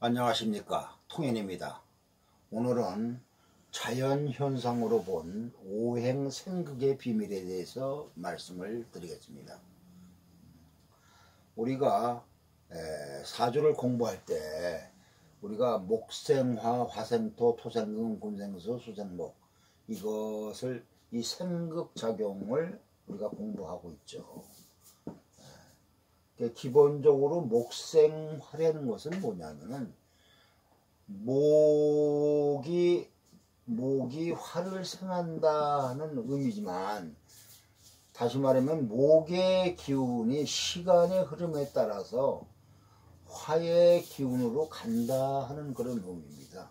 안녕하십니까, 통연입니다. 오늘은 자연현상으로 본 오행생극의 비밀에 대해서 말씀을 드리겠습니다. 우리가 사주를 공부할 때 우리가 목생화, 화생토, 토생금, 금생수, 수생목, 이것을 이 생극작용을 우리가 공부하고 있죠. 기본적으로 목생화라는 것은 뭐냐면은 목이 화를 생한다는 의미지만, 다시 말하면 목의 기운이 시간의 흐름에 따라서 화의 기운으로 간다 하는 그런 의미입니다.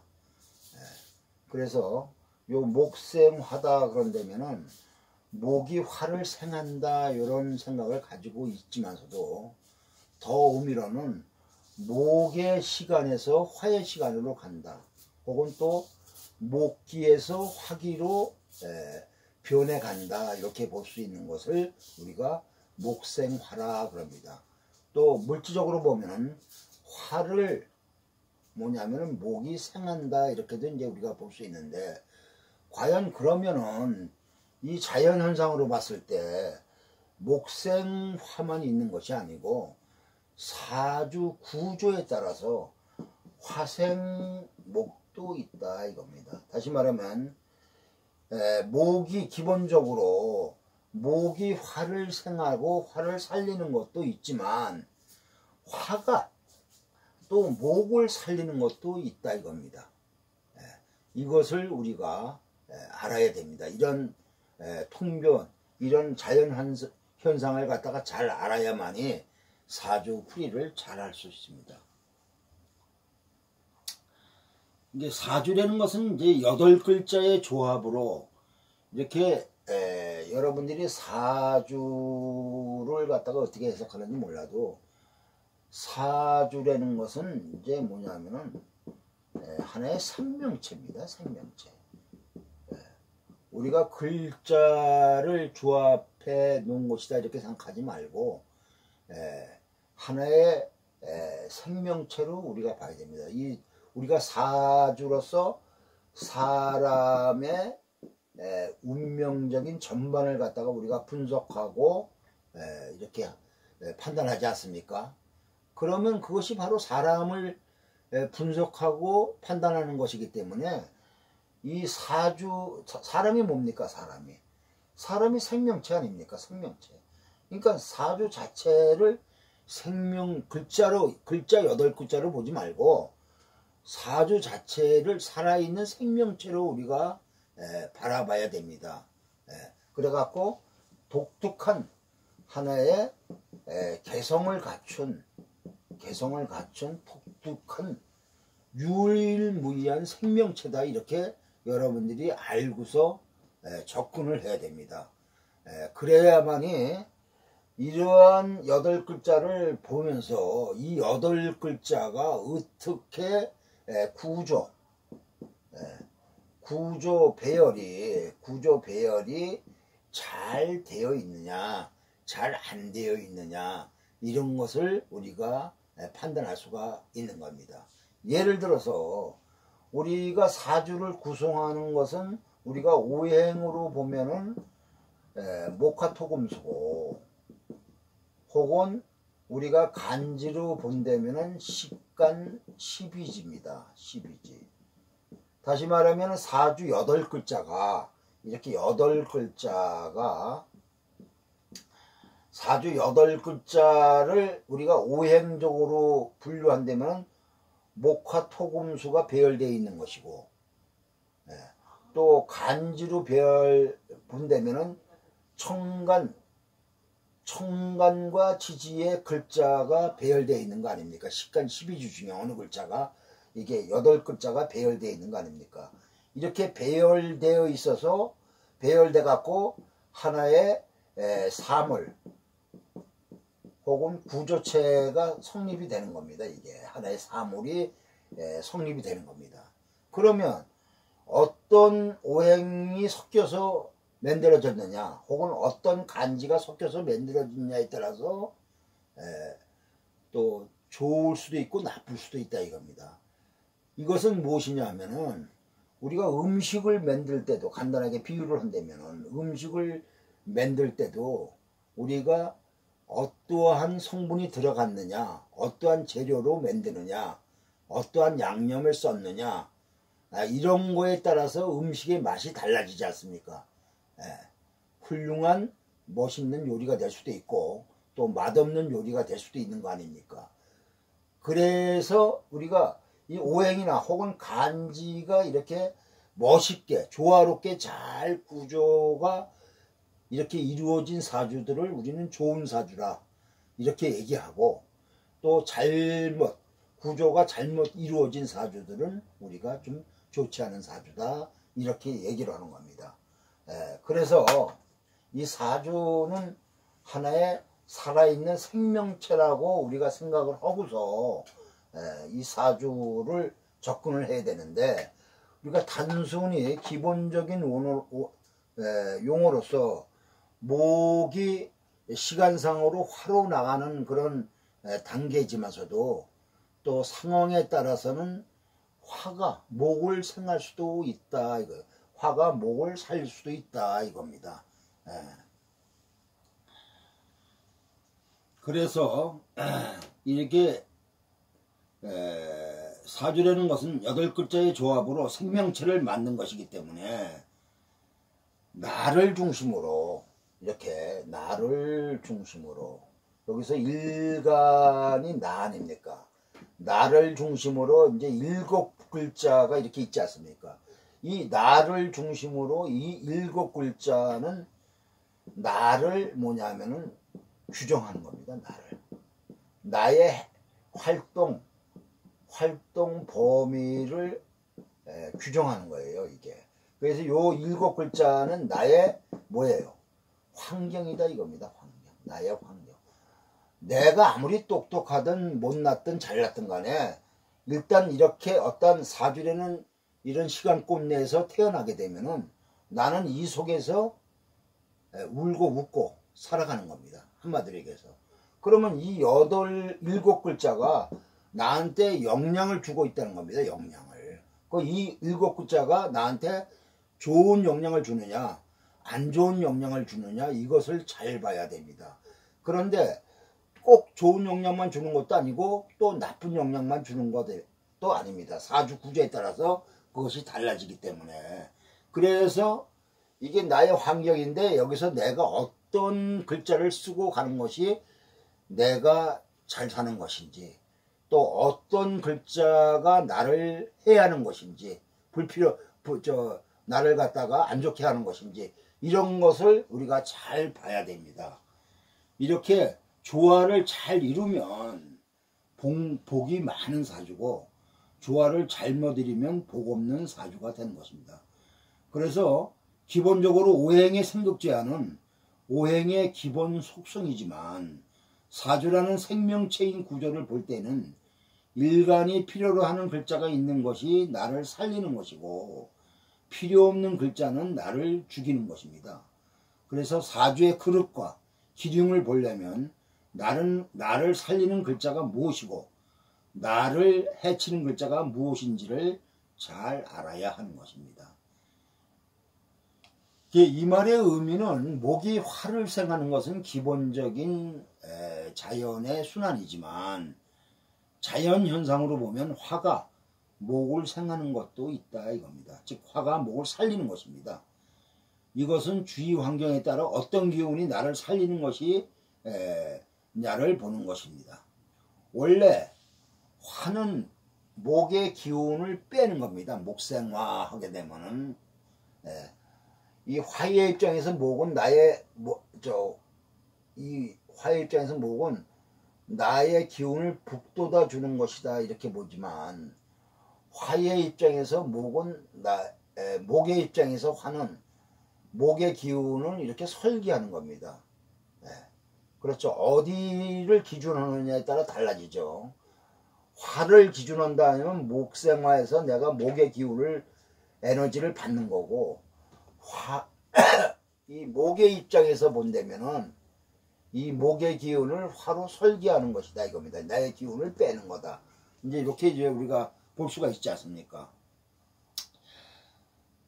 그래서 요 목생화다 그런다면은 목이 화를 생한다 이런 생각을 가지고 있지만서도 더 의미로는 목의 시간에서 화의 시간으로 간다, 혹은 또 목기에서 화기로 변해간다, 이렇게 볼 수 있는 것을 우리가 목생화라 그럽니다. 또 물질적으로 보면은 화를 뭐냐면은 목이 생한다, 이렇게도 이제 우리가 볼 수 있는데, 과연 그러면은 이 자연현상으로 봤을 때 목생화만 있는 것이 아니고 사주 구조에 따라서 화생목도 있다 이겁니다. 다시 말하면 목이 기본적으로 목이 화를 생하고 화를 살리는 것도 있지만, 화가 또 목을 살리는 것도 있다 이겁니다. 이것을 우리가 알아야 됩니다. 이런 통변, 이런 자연현상을 갖다가 잘 알아야만이 사주풀이를 잘 할 수 있습니다. 이제 사주라는 것은 이제 8글자의 조합으로 이렇게 여러분들이 사주를 갖다가 어떻게 해석하는지 몰라도, 사주라는 것은 이제 뭐냐면은 하나의 생명체입니다. 생명체. 우리가 글자를 조합해 놓은 것이다 이렇게 생각하지 말고 하나의 생명체로 우리가 봐야 됩니다. 우리가 사주로서 사람의 운명적인 전반을 갖다가 우리가 분석하고 이렇게 판단하지 않습니까? 그러면 그것이 바로 사람을 분석하고 판단하는 것이기 때문에, 이 사람이 뭡니까? 사람이 생명체 아닙니까? 생명체. 그러니까 사주 자체를 글자 8글자로 보지 말고 사주 자체를 살아있는 생명체로 우리가 바라봐야 됩니다. 그래갖고 독특한 하나의 개성을 갖춘 독특한 유일무이한 생명체다, 이렇게 여러분들이 알고서 접근을 해야 됩니다. 그래야만이 이러한 8글자를 보면서 이 8글자가 어떻게 구조 배열이 잘 되어 있느냐, 잘 안 되어 있느냐, 이런 것을 우리가 판단할 수가 있는 겁니다. 예를 들어서 우리가 사주를 구성하는 것은 우리가 오행으로 보면은 목화토금수고, 혹은 우리가 간지로 본다면은 식간 12지입니다. 12지. 다시 말하면 사주 8글자가 이렇게 8글자가 사주 8글자를 우리가 오행적으로 분류한다면 목화토금수가 배열되어 있는 것이고, 또 간지로 본다면은 청간과 지지의 글자가 배열되어 있는 거 아닙니까? 식간 12주 중에 어느 글자가, 이게 8글자가 배열되어 있는 거 아닙니까? 이렇게 배열되어 있어서 배열돼 갖고 하나의 사물 혹은 구조체가 성립이 되는 겁니다. 이게 하나의 사물이 성립이 되는 겁니다. 그러면 어떤 오행이 섞여서 만들어졌느냐, 혹은 어떤 간지가 섞여서 만들어졌느냐에 따라서 또 좋을 수도 있고 나쁠 수도 있다 이겁니다. 이것은 무엇이냐 하면은 우리가 음식을 만들 때도 간단하게 비유를 한다면은 음식을 만들 때도 우리가 어떠한 성분이 들어갔느냐, 어떠한 재료로 만드느냐, 어떠한 양념을 썼느냐, 이런 거에 따라서 음식의 맛이 달라지지 않습니까? 훌륭한 멋있는 요리가 될 수도 있고 또 맛없는 요리가 될 수도 있는 거 아닙니까? 그래서 우리가 이 오행이나 혹은 간지가 이렇게 멋있게 조화롭게 잘 구조가 이렇게 이루어진 사주들을 우리는 좋은 사주라 이렇게 얘기하고, 또 구조가 잘못 이루어진 사주들은 우리가 좀 좋지 않은 사주다 이렇게 얘기를 하는 겁니다. 그래서 이 사주는 하나의 살아있는 생명체라고 우리가 생각을 하고서 이 사주를 접근을 해야 되는데, 우리가 단순히 기본적인 용어로서 목이 시간상으로 화로 나가는 그런 단계지만서도 또 상황에 따라서는 화가 목을 생할 수도 있다 이거, 화가 목을 살릴 수도 있다 이겁니다. 그래서 이렇게 사주라는 것은 8글자의 조합으로 생명체를 만든 것이기 때문에 나를 중심으로, 이렇게 나를 중심으로, 여기서 일간이 나 아닙니까? 나를 중심으로 이제 7글자가 이렇게 있지 않습니까? 이 나를 중심으로 이 7글자는 나를 뭐냐면은 규정하는 겁니다. 나의 활동 범위를 규정하는 거예요, 이게. 그래서 요 7글자는 나의 뭐예요? 환경이다 이겁니다. 나의 환경. 내가 아무리 똑똑하든 못났든 잘났든 간에 일단 이렇게 어떤 사주라는 이런 시간꼽 내에서 태어나게 되면은 나는 이 속에서 울고 웃고 살아가는 겁니다. 한마디로 얘기해서. 그러면 이 7글자가 나한테 영향을 주고 있다는 겁니다. 영향을. 이 7글자가 나한테 좋은 영향을 주느냐 안 좋은 영향을 주느냐 이것을 잘 봐야 됩니다. 그런데 꼭 좋은 영향만 주는 것도 아니고 또 나쁜 영향만 주는 것도 아닙니다. 사주 구조에 따라서 그것이 달라지기 때문에. 그래서 이게 나의 환경인데 여기서 내가 어떤 글자를 쓰고 가는 것이 내가 잘 사는 것인지, 또 어떤 글자가 나를 해하는 것인지, 나를 갖다가 안 좋게 하는 것인지, 이런 것을 우리가 잘 봐야 됩니다. 이렇게 조화를 잘 이루면 복이 많은 사주고, 조화를 잘못 이루면 복 없는 사주가 되는 것입니다. 그래서 기본적으로 오행의 생극제한은 오행의 기본 속성이지만 사주라는 생명체인 구조를 볼 때는 일간이 필요로 하는 글자가 있는 것이 나를 살리는 것이고 필요 없는 글자는 나를 죽이는 것입니다. 그래서 사주의 그릇과 기륭을 보려면 나를 살리는 글자가 무엇이고 나를 해치는 글자가 무엇인지를 잘 알아야 하는 것입니다. 이 말의 의미는 목이 화를 생하는 것은 기본적인 자연의 순환이지만 자연현상으로 보면 화가 목을 생하는 것도 있다 이겁니다. 즉 화가 목을 살리는 것입니다. 이것은 주위 환경에 따라 어떤 기운이 나를 살리는 것이 나를 보는 것입니다. 원래 화는 목의 기운을 빼는 겁니다. 목생화하게 되면은 이 화의 입장에서 목은 이 화의 입장에서 목은 나의 기운을 북돋아 주는 것이다 이렇게 보지만, 화의 입장에서 목의 입장에서 화는 목의 기운을 이렇게 설계하는 겁니다. 그렇죠. 어디를 기준하느냐에 따라 달라지죠. 화를 기준한다 하면 목생화에서 내가 목의 기운을 에너지를 받는 거고, 이 목의 입장에서 본다면은 이 목의 기운을 화로 설계하는 것이다 이겁니다. 나의 기운을 빼는 거다. 이제 이렇게 이제 우리가 볼 수가 있지 않습니까?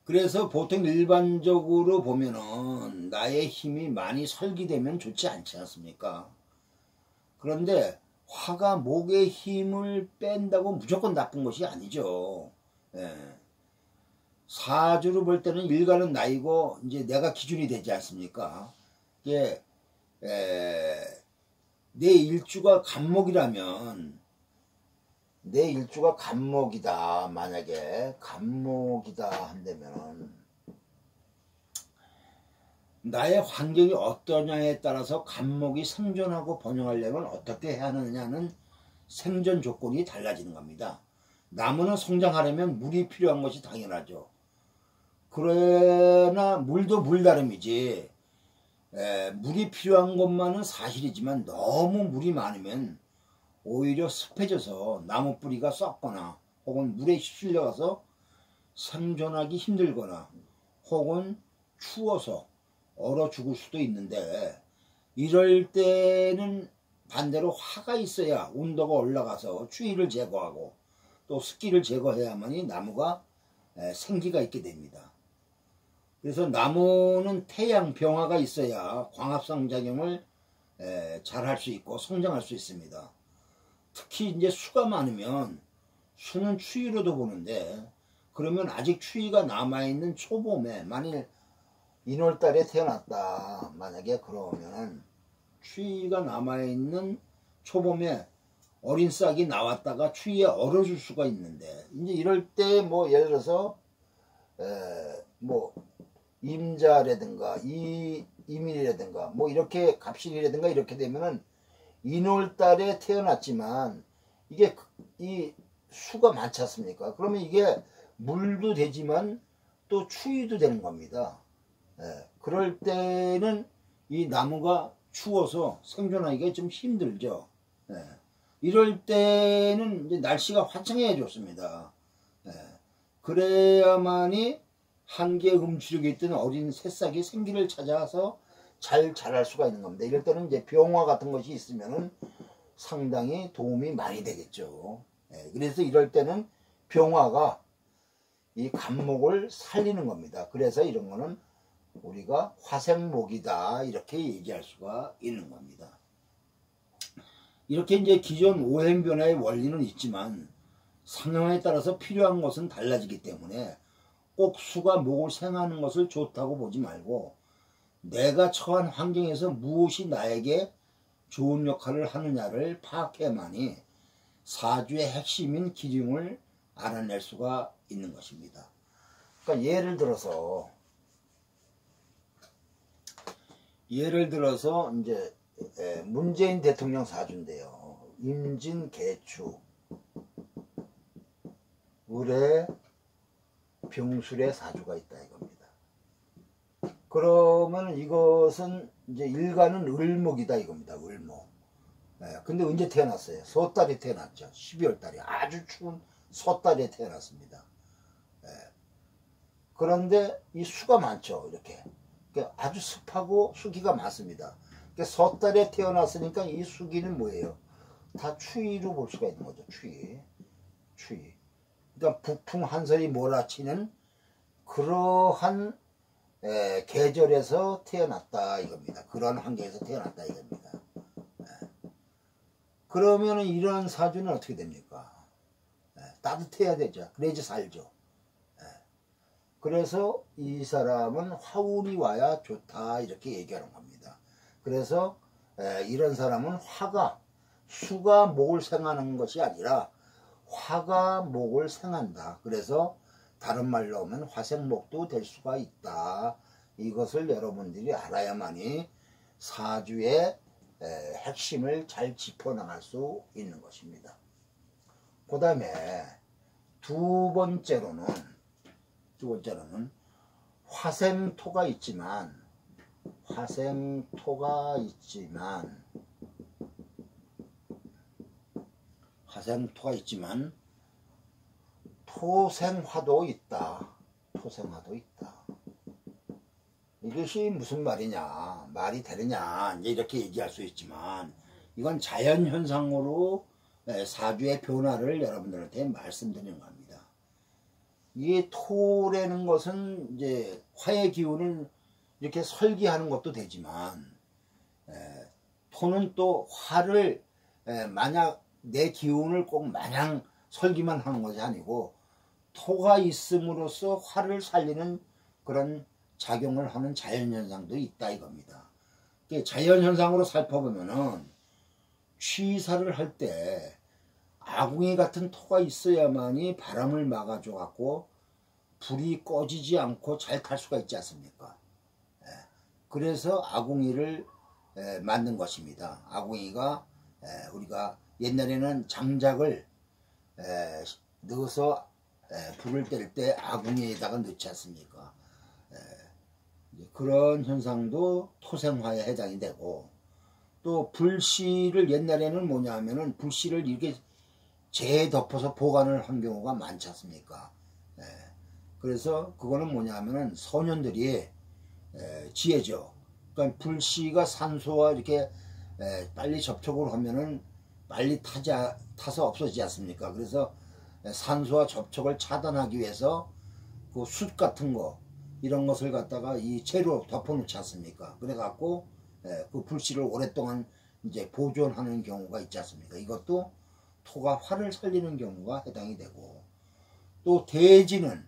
그래서 보통 일반적으로 보면은 나의 힘이 많이 설기되면 좋지 않지 않습니까? 그런데 화가 목의 힘을 뺀다고 무조건 나쁜 것이 아니죠. 예. 사주로 볼 때는 일간은 나이고 이제 내가 기준이 되지 않습니까? 이게 내 일주가 간목이라면 내 일주가 간목이다. 만약에 간목이다 한다면 나의 환경이 어떠냐에 따라서 간목이 생존하고 번영하려면 어떻게 해야 하느냐는 생존 조건이 달라지는 겁니다. 나무는 성장하려면 물이 필요한 것이 당연하죠. 그러나 물도 물나름이지 물이 필요한 것만은 사실이지만 너무 물이 많으면 오히려 습해져서 나무 뿌리가 썩거나 혹은 물에 휩쓸려가서 생존하기 힘들거나 혹은 추워서 얼어 죽을 수도 있는데 이럴 때는 반대로 화가 있어야 온도가 올라가서 추위를 제거하고 또 습기를 제거해야만이 나무가 생기가 있게 됩니다. 그래서 나무는 태양 병화가 있어야 광합성 작용을 잘 할 수 있고 성장할 수 있습니다. 특히 이제 수가 많으면 수는 추위로도 보는데 그러면 아직 추위가 남아있는 초봄에 만일 인월달에 태어났다 만약에 그러면 추위가 남아있는 초봄에 어린 싹이 나왔다가 추위에 얼어줄 수가 있는데 이제 이럴 때 뭐 예를 들어서 뭐 임자라든가 이민이라든가 뭐 이렇게 갑신이라든가 이렇게 되면은 인월달에 태어났지만 이게 이 수가 많지 않습니까? 그러면 이게 물도 되지만 또 추위도 되는 겁니다. 그럴 때는 이 나무가 추워서 생존하기가 좀 힘들죠. 이럴 때는 이제 날씨가 화창해야 좋습니다. 그래야만이 한계 음추력이 있던 어린 새싹이 생기를 찾아서 잘 자랄 수가 있는 겁니다. 이럴 때는 이제 병화 같은 것이 있으면은 상당히 도움이 많이 되겠죠. 그래서 이럴 때는 병화가 이 간목을 살리는 겁니다. 그래서 이런 거는 우리가 화생목이다 이렇게 얘기할 수가 있는 겁니다. 이렇게 이제 기존 오행변화의 원리는 있지만 상황에 따라서 필요한 것은 달라지기 때문에 꼭 수가 목을 생하는 것을 좋다고 보지 말고 내가 처한 환경에서 무엇이 나에게 좋은 역할을 하느냐를 파악해야만이 사주의 핵심인 기둥을 알아낼 수가 있는 것입니다. 그러니까 예를 들어서 이제 문재인 대통령 사주인데요. 임진 개축 을의 병술의 사주가 있다 이겁니다. 그러면 이것은 이제 일간은 을목이다 이겁니다. 을목. 근데 언제 태어났어요? 소달이 태어났죠. 12월 달에 아주 추운 소달에 태어났습니다. 그런데 이 수가 많죠. 이렇게 아주 습하고 수기가 많습니다. 소달에 태어났으니까 이 수기는 뭐예요? 다 추위로 볼 수가 있는 거죠. 추위. 그러니까 북풍 한설이 몰아치는 그러한 계절에서 태어났다 이겁니다. 그런 환경에서 태어났다 이겁니다. 그러면 이런 사주는 어떻게 됩니까? 따뜻해야 되죠. 그래야지 살죠. 그래서 이 사람은 화운이 와야 좋다 이렇게 얘기하는 겁니다. 그래서 이런 사람은 수가 목을 생하는 것이 아니라 화가 목을 생한다. 그래서 다른 말로 하면 화생목도 될 수가 있다. 이것을 여러분들이 알아야만이 사주의 핵심을 잘 짚어나갈 수 있는 것입니다. 그 다음에 두 번째로는 화생토가 있지만 토생화도 있다. 이것이 무슨 말이냐, 말이 되느냐, 이제 이렇게 얘기할 수 있지만, 이건 자연현상으로 사주의 변화를 여러분들한테 말씀드리는 겁니다. 이 토라는 것은 이제 화의 기운을 이렇게 설기하는 것도 되지만, 토는 또 화를 만약 내 기운을 꼭 마냥 설기만 하는 것이 아니고, 토가 있음으로써 화를 살리는 그런 작용을 하는 자연현상도 있다 이겁니다. 자연현상으로 살펴보면은 취사를 할 때 아궁이 같은 토가 있어야만이 바람을 막아줘 갖고 불이 꺼지지 않고 잘 탈 수가 있지 않습니까? 그래서 아궁이를 만든 것입니다. 아궁이가 우리가 옛날에는 장작을 넣어서 불을 뗄 때 아궁이에다가 넣지 않습니까? 그런 현상도 토생화에 해당이 되고, 또 불씨를 옛날에는 뭐냐 하면은 불씨를 이렇게 재덮어서 보관을 한 경우가 많지 않습니까? 그래서 그거는 뭐냐 하면은 소년들이 지혜죠. 그러니까 불씨가 산소와 이렇게 빨리 접촉을 하면은 빨리 타서 없어지지 않습니까? 그래서 산소와 접촉을 차단하기 위해서 그 숯 같은 거 이런 것을 갖다가 이 채로 덮어놓지 않습니까? 그래갖고 그 불씨를 오랫동안 이제 보존하는 경우가 있지 않습니까? 이것도 토가 화를 살리는 경우가 해당이 되고, 또 대지는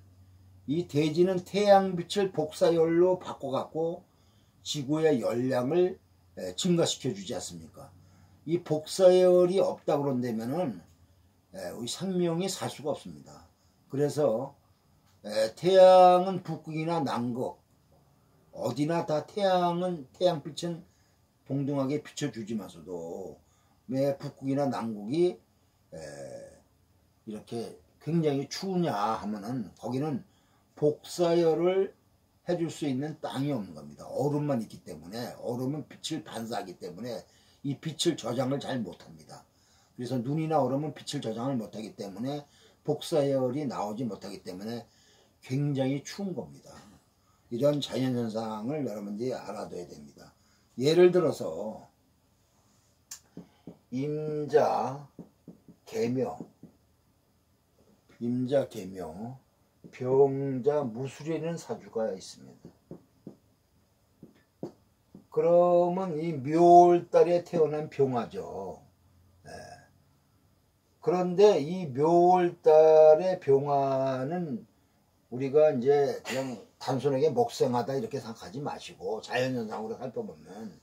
이 대지는 태양빛을 복사열로 바꿔갖고 지구의 열량을 증가시켜 주지 않습니까? 이 복사열이 없다 그런다면은 우리 생명이 살 수가 없습니다. 그래서 태양은 북극이나 남극 어디나 다 태양빛은 동등하게 비춰주지만서도 왜 북극이나 남극이 이렇게 굉장히 추우냐 하면은 거기는 복사열을 해줄 수 있는 땅이 없는 겁니다. 얼음만 있기 때문에, 얼음은 빛을 반사하기 때문에 이 빛을 저장을 잘 못합니다. 그래서 눈이나 얼음은 빛을 저장을 못하기 때문에 복사열이 나오지 못하기 때문에 굉장히 추운 겁니다. 이런 자연현상을 여러분들이 알아둬야 됩니다. 예를 들어서 임자, 계묘, 병자, 무술이라는 사주가 있습니다. 그러면 이 묘월달에 태어난 병화죠. 그런데 이 묘월달의 병화는 우리가 이제 그냥 단순하게 목생하다 이렇게 생각하지 마시고, 자연현상으로 살펴보면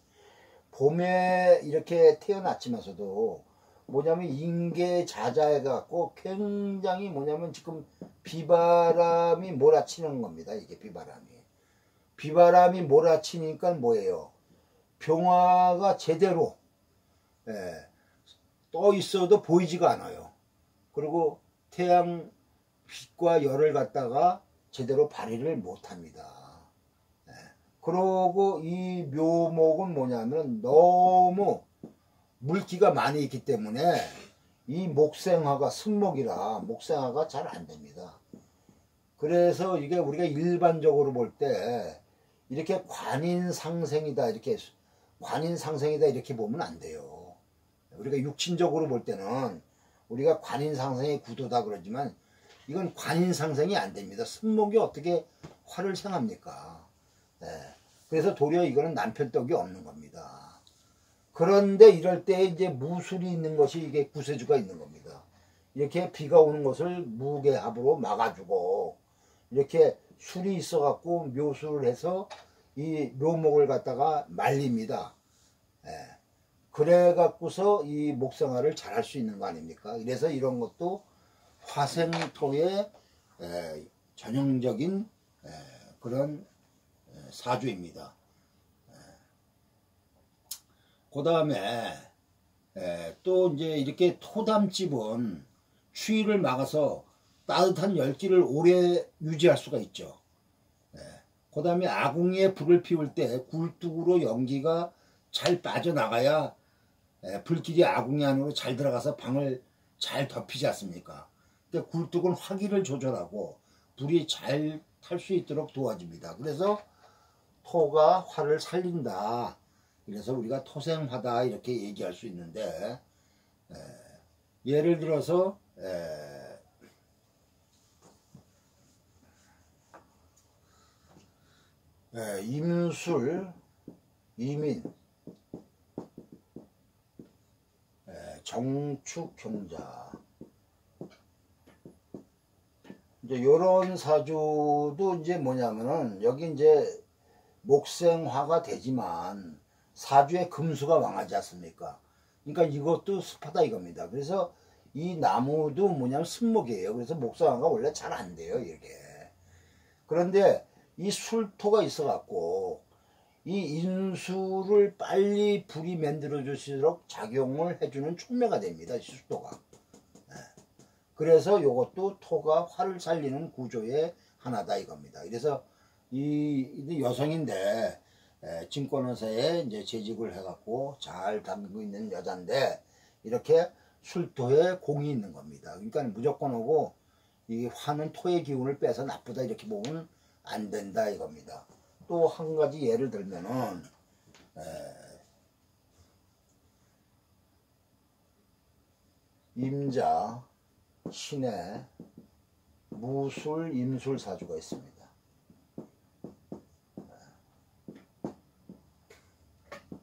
봄에 이렇게 태어났지만서도 뭐냐면 인계자자해 갖고 굉장히 뭐냐면 지금 비바람이 몰아치는 겁니다. 이게 비바람이 몰아치니까 뭐예요? 병화가 제대로 떠 있어도 보이지가 않아요. 그리고 태양 빛과 열을 갖다가 제대로 발휘를 못합니다. 그러고 이 묘목은 뭐냐면 너무 물기가 많이 있기 때문에 이 목생화가 승목이라 목생화가 잘 안됩니다. 그래서 이게 우리가 일반적으로 볼 때 이렇게 관인상생이다 이렇게 보면 안 돼요. 우리가 육친적으로 볼 때는 우리가 관인상생의 구도다 그러지만 이건 관인상생이 안 됩니다. 승목이 어떻게 화를 생합니까? 그래서 도리어 이거는 남편떡이 없는 겁니다. 그런데 이럴 때 이제 무술이 있는 것이 이게 구세주가 있는 겁니다. 이렇게 비가 오는 것을 무게합으로 막아주고, 이렇게 술이 있어갖고 묘술을 해서 이 묘목을 갖다가 말립니다. 그래갖고서 이 목생화를 잘할 수 있는 거 아닙니까? 그래서 이런 것도 화생토의 전형적인 그런 사주입니다. 그 다음에 또 이제 이렇게 토담집은 추위를 막아서 따뜻한 열기를 오래 유지할 수가 있죠. 그 다음에 아궁이에 불을 피울 때 굴뚝으로 연기가 잘 빠져나가야 불길이 아궁이 안으로 잘 들어가서 방을 잘 덮이지 않습니까? 근데 굴뚝은 화기를 조절하고 불이 잘 탈 수 있도록 도와줍니다. 그래서 토가 화를 살린다. 그래서 우리가 토생화다 이렇게 얘기할 수 있는데, 예를 들어서 임술, 이민, 정축, 경자, 이제 요런 사주도 이제 뭐냐면은 여기 이제 목생화가 되지만 사주에 금수가 왕하지 않습니까? 그러니까 이것도 습하다 이겁니다. 그래서 이 나무도 뭐냐면 습목이에요. 그래서 목생화가 원래 잘 안 돼요, 이렇게. 그런데 이 술토가 있어 갖고 이 인수를 빨리 불이 만들어 주시도록 작용을 해주는 촉매가 됩니다, 이 술토가. 그래서 이것도 토가 화를 살리는 구조의 하나다 이겁니다. 그래서 이 여성인데 증권회사에 이제 재직을 해갖고 잘 다니고 있는 여잔데 이렇게 술토에 공이 있는 겁니다. 그러니까 무조건 오고 이 화는 토의 기운을 빼서 나쁘다 이렇게 보면 안 된다 이겁니다. 또 한 가지 예를 들면은 임자, 신의, 무술, 임술 사주가 있습니다.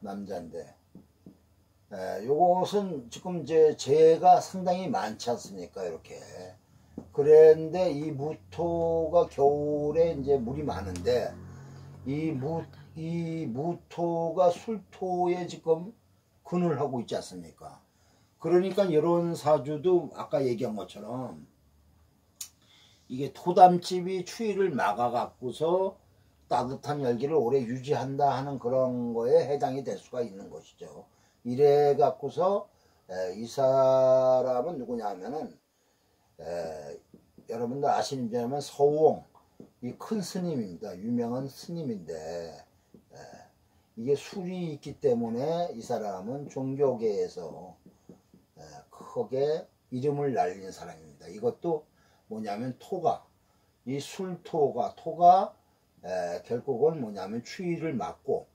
남자인데 요것은 지금 이제 재가 상당히 많지 않습니까? 이렇게. 그런데 이 무토가 겨울에 이제 물이 많은데 이 무토가 술토에 지금 근을 하고 있지 않습니까? 그러니까 이런 사주도 아까 얘기한 것처럼 이게 토담집이 추위를 막아 갖고서 따뜻한 열기를 오래 유지한다 하는 그런 거에 해당이 될 수가 있는 것이죠. 이래 갖고서 이 사람은 누구냐 하면은 여러분들 아시는 줄 알면 서우옹 이 큰 스님입니다. 유명한 스님인데 이게 술이 있기 때문에 이 사람은 종교계에서 크게 이름을 날린 사람입니다. 이것도 뭐냐면 토가 이 술토가 토가 결국은 뭐냐면 추위를 막고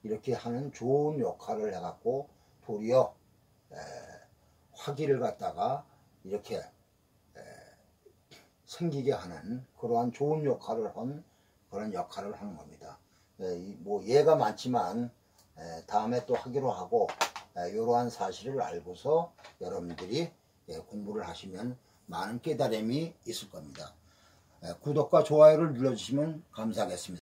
이렇게 하는 좋은 역할을 해갖고 도리어 화기를 갖다가 이렇게 생기게 하는 그러한 좋은 역할을 한 그런 역할을 하는 겁니다. 뭐 예가 많지만 다음에 또 하기로 하고 이러한 사실을 알고서 여러분들이 공부를 하시면 많은 깨달음이 있을 겁니다. 구독과 좋아요를 눌러주시면 감사하겠습니다.